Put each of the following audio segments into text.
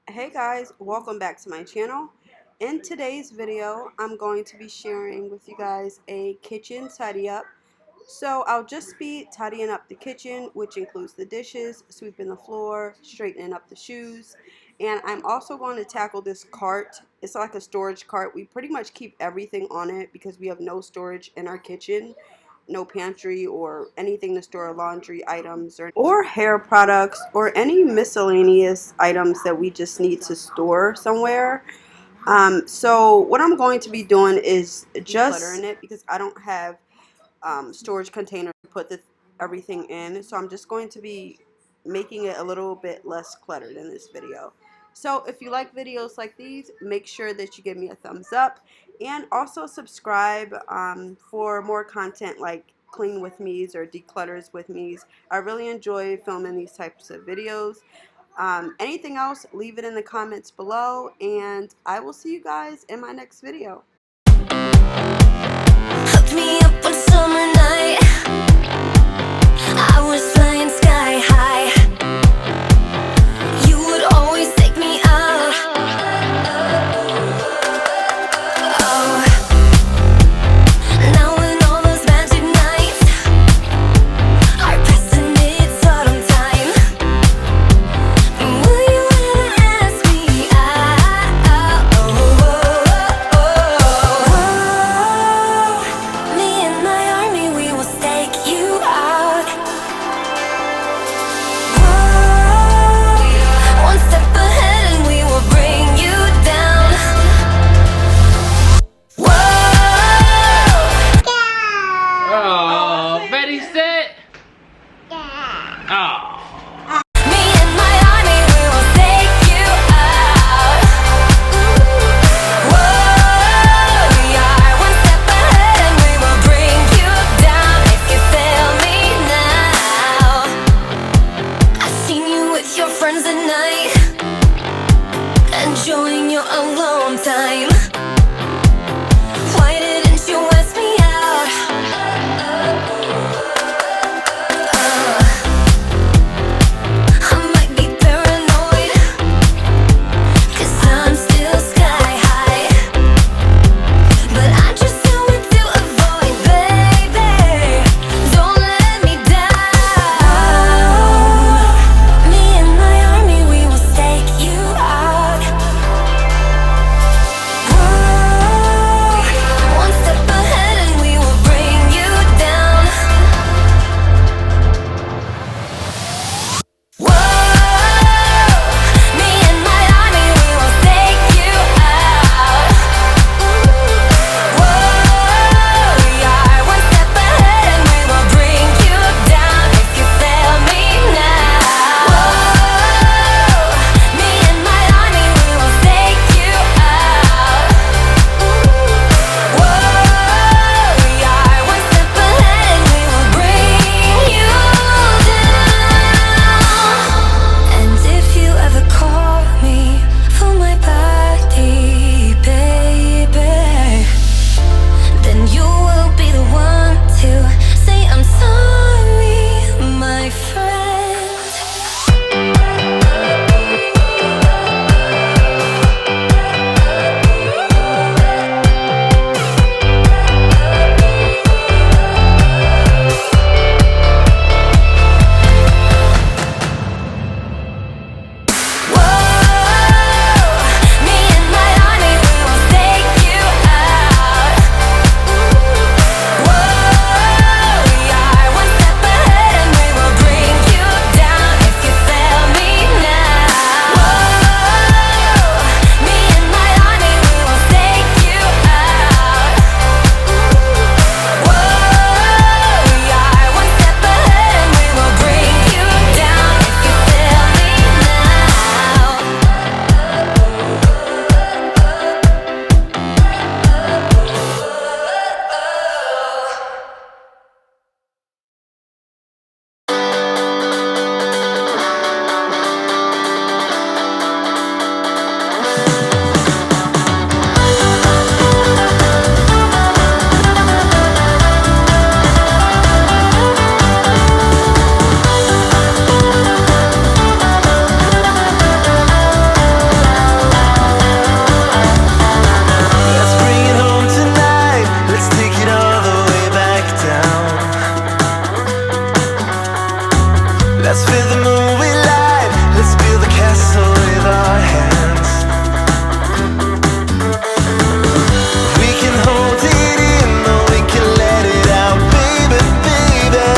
Hey guys, welcome back to my channel. In today's video, I'm going to be sharing with you guys a kitchen tidy up. So I'll just be tidying up the kitchen, which includes the dishes, sweeping the floor, straightening up the shoes, and I'm also going to tackle this cart. It's like a storage cart. We pretty much keep everything on it because we have no storage in our kitchen. No pantry or anything to store laundry items or hair products or any miscellaneous items that we just need to store somewhere. So what I'm going to be doing is just decluttering it because I don't have storage container to put everything in. So I'm just going to be making it a little bit less cluttered in this video. So if you like videos like these, make sure that you give me a thumbs up and also subscribe for more content like clean with me's or declutters with me's. I really enjoy filming these types of videos. Anything else, leave it in the comments below, and I will see you guys in my next video. Hooked me up one summer night. I was flying sky high. You would always take me out. Oh, now when all those magic nights are passing its autumn time, will you ever ask me out? Me and my army, we will stake you out. One step ahead and we will bring you down. Oh, Betty sit. Oh. Me and my army, we will take you out. Whoa, we are one step ahead and we will bring you down. If you fail me now, I seen you with your friends at night, enjoying your alone time. Why didn't you ask me out? stars fill the moon with light. Let's build a castle with our hands. We can hold it in, or we can let it out, baby, baby.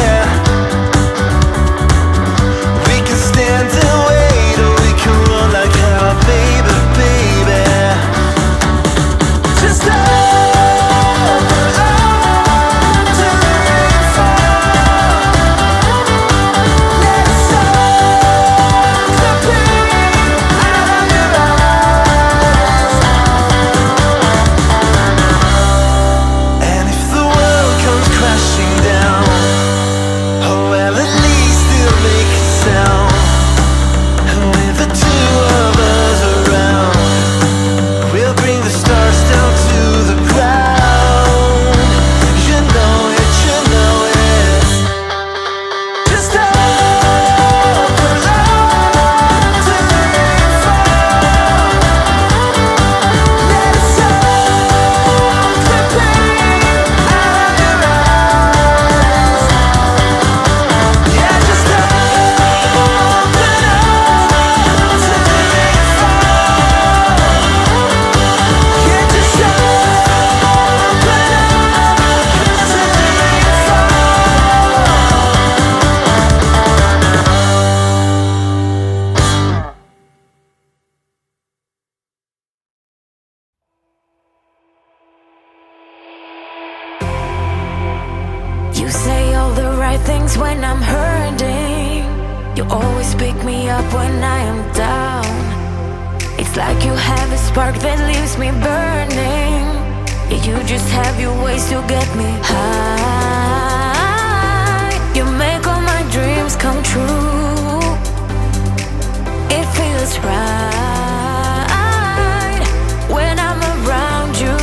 We can stand and wait, or we can run like hell, baby, baby. Just open up to the rain fall. Let it soak the pain out of your eyes. And if the world comes crashing down, oh well, at least it'll make a sound. And with the two of us around, we'll bring the stars down to the ground. You know it, you know it. Just open up to the rain fall. Let it soak the pain out of your eyes. Yeah, just open up to the rain fall. Yeah, just open up to the rain fall. You say all the right things when I'm hurting. You always pick me up when I am down. It's like you have a spark that leaves me burning. Yeah, you just have your ways to get me high. You make all my dreams come true. It feels right when I'm around you.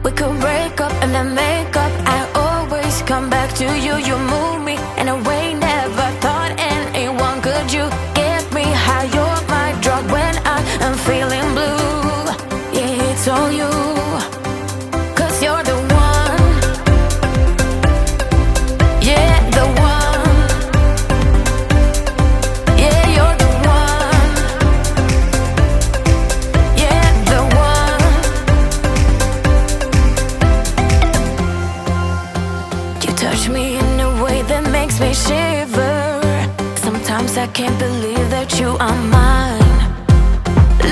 We could break up and then make up. I always come back to you. You move me in a way never thought anyone could. You get me high. You're my drug when I am feeling blue. Yeah, it's all you. 'Cause you're the one. Yeah, the one. Yeah, you're the one. Yeah, the one. You touch me in a way that makes me shiver. Sometimes I can't believe that you are mine.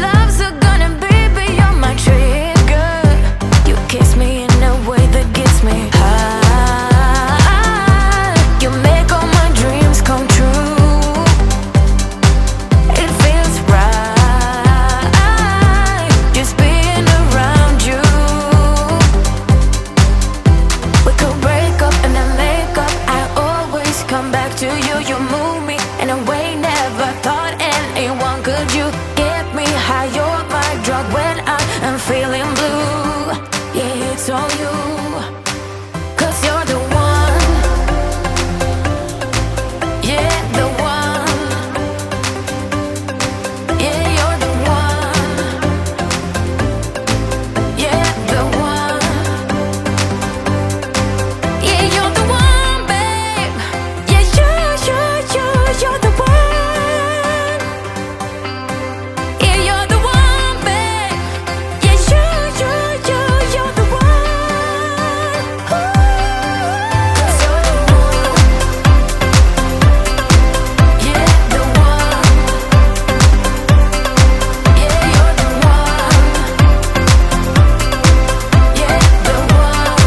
Love's a gun and baby, you're my trigger. You kiss me in a way that gets me high. You make all my dreams come true. It feels right just being around you. We could break up and then make up. I always come back to you. You move me in a way never thought anyone could. You get me high. You're my drug when I am feeling blue. Yeah, it's all you. 'Cause you're the one. Yeah, the one. Yeah, you're the one. Yeah, the one. Yeah, you're the one, babe. Yeah, you're the one. Yeah, you're the one, babe. Yeah, you're the one. Ooh. 'Cause you're the one. Yeah, the one. Yeah, you're the one. Yeah, the one.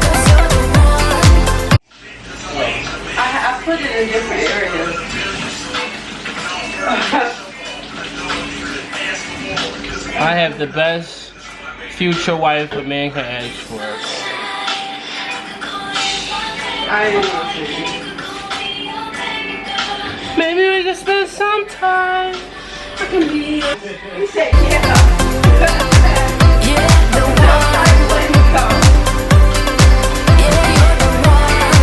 'Cause you're the one. I put it in different areas. I have the best future wife a man can ask for. I didn't know what to do. Maybe we can spend some time. You said yeah. Yeah, the one. Yeah, you're the one.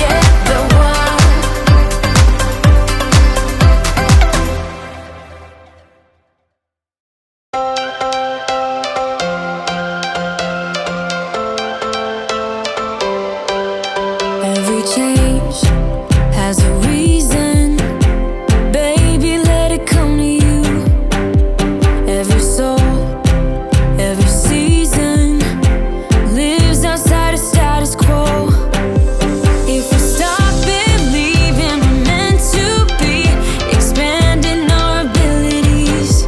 Yeah, the one. change has a reason. Baby, let it come to you. Every soul, every season lives outside of status quo. If we stop believing we're meant to be, expanding our abilities.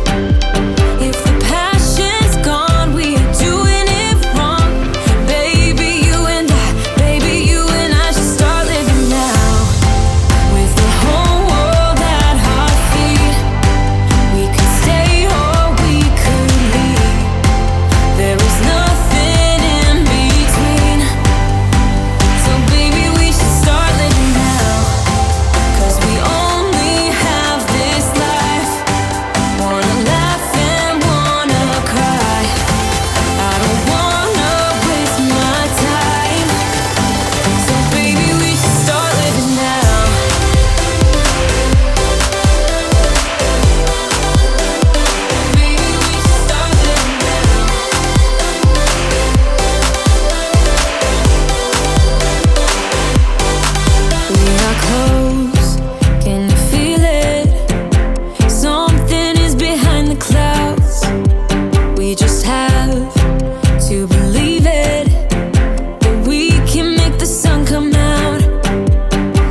If the passion's gone, we are doing it wrong. Baby, you and I should start living now. With the whole world at our feet, we could stay or we could leave. There is nothing in between. So baby, we should start living now. 'Cause we only have this life. Wanna laugh and wanna cry. I don't wanna waste my time. So baby, we should start living now. Baby, we should start living now. We are close, can you feel it? Something is behind the clouds. We just have to believe it, that we can make the sun come out.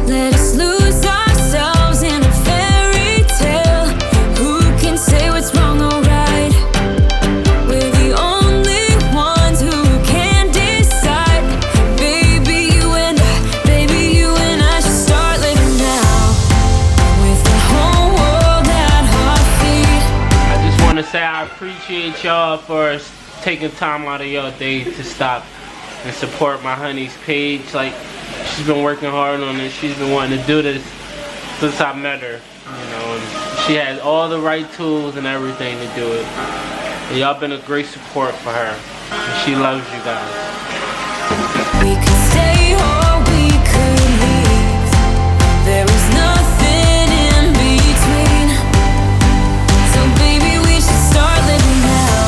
Let us lose ourselves in a fairy tale. Who can say what's wrong or right? We're the only ones who can decide. Baby, you and I should start living now. With the whole world at our feet. I just want to say I appreciate y'all for taking time out of your day to stop and support my honey's page. Like, she's been working hard on this. She's been wanting to do this since I met her, you know, and she has all the right tools and everything to do it. And y'all been a great support for her, and she loves you guys. We could stay or we could leave. There is nothing in between. So baby, we should start living now.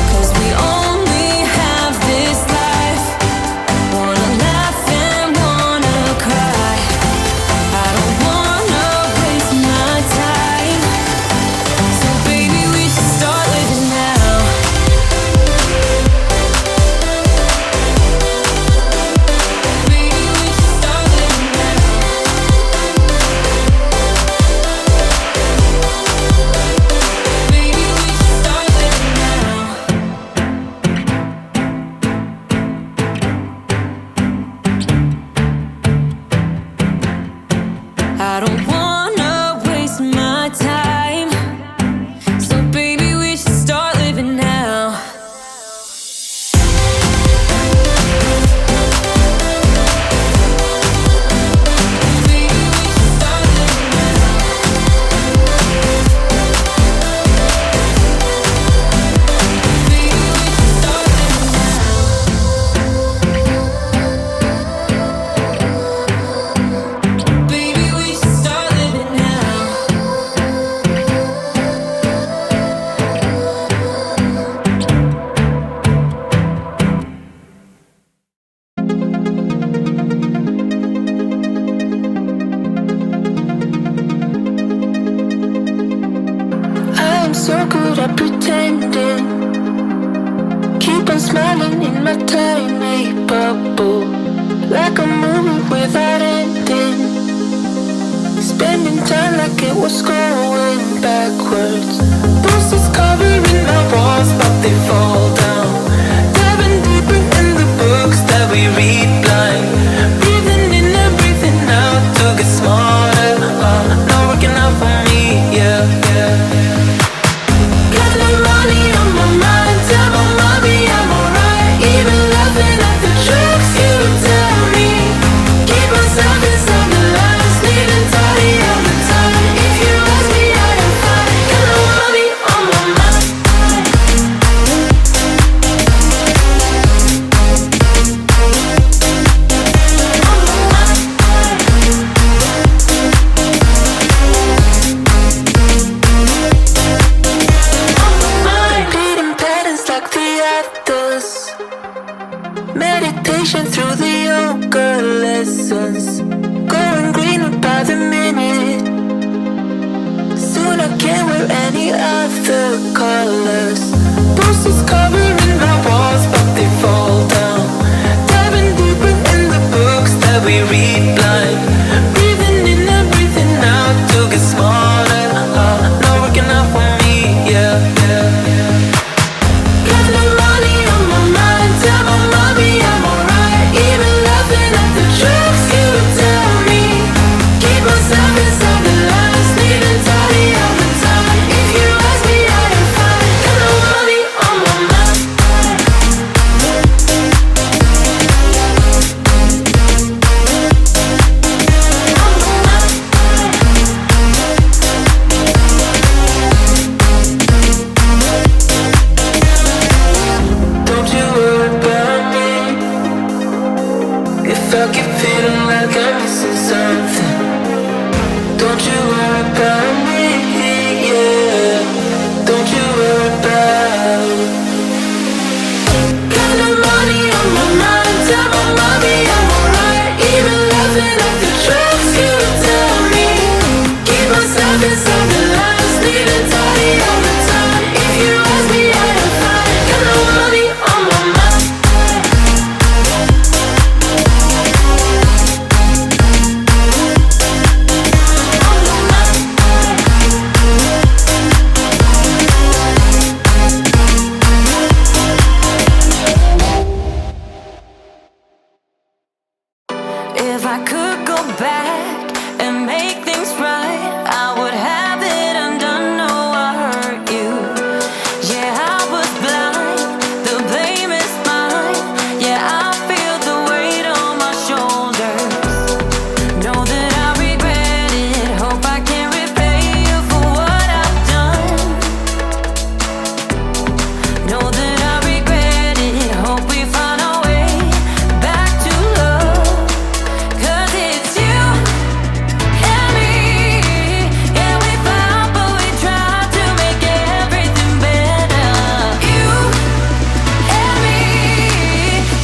'Cause we only have this life. Wanna laugh and wanna cry. I don't wanna waste my time. So baby, we should start living now. Baby, we should start living now. Baby, we should start living now. I don't wanna waste my time. So baby, we should start living now. Baby, we should start living now. Baby, we should start living now. Baby, we should start living now. I'm so good at pretending. Keep on smiling in my tiny bubble, like a movie without ending. Spending time like it was going backwards. Posters covering my walls, but they fall down. Diving deeper in the books that we read blind. Breathing in and breathing out to get smarter. Not working out for me, yeah, yeah. Got no money on my mind. Tell my mommy I'm alright. Even laughing at the jokes you tell me. Keep myself inside the lines. Neat and tidy all the time. If you ask me, I am fine. Got no money on my mind. Meditation through the yoga lessons, going greener by the minute. Soon I can't wear any other colors. Posters covering my walls, but they fall down. Diving deeper in the books that we read blind. Breathing in and breathing out to get smarter. Not working out for me, yeah, yeah, yeah. Got no money on my mind, tell my mommy I'm alright. Even laughing at the jokes you tell me. Keep myself inside the lines, neat and tidy all the time. If you ask me, I am fine. Got no money on my mind. Don't you worry about me. If I keep feeling like I'm missing something, don't you worry about me, yeah. Don't you worry about. Got no money on my mind, tell my mommy I'm alright. Even laughing at the jokes you tell me. Keep myself inside the lines, neat and tidy all the time. If you ask me, I am fine. Got no money on my mind. If I could go back and make things right, I would have it undone. No, I hurt you. Yeah, I was blind. The blame is mine. Yeah, I feel the weight on my shoulders. Know that I regret it. Hope I can repay you for what I've done. Know that I regret it. Hope we find our way back to love. 'Cause it's you and me. Yeah, we fought, but we tried to make everything better. You and me,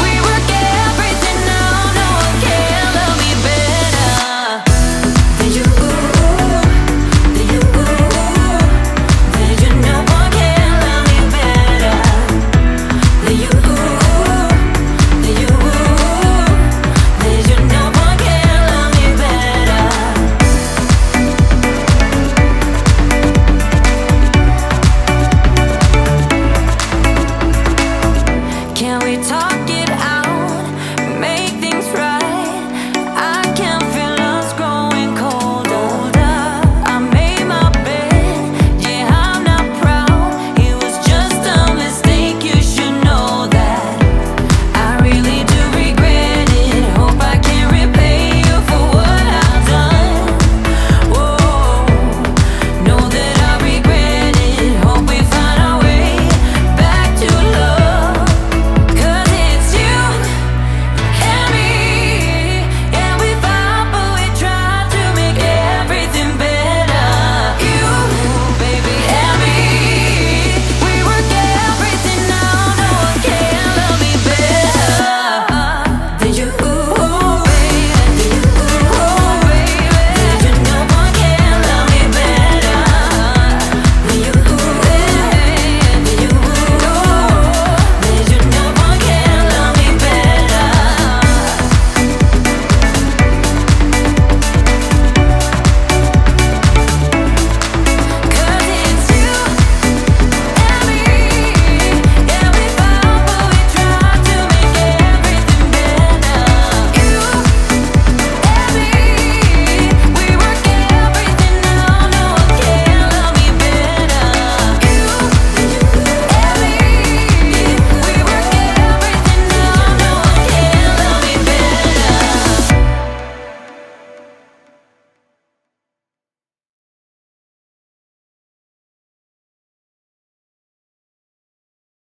we work everything out. No one can love me better than you. Than you. Than you. No one can love me better than you. Than you. Than you. No one can love me better. Can we talk it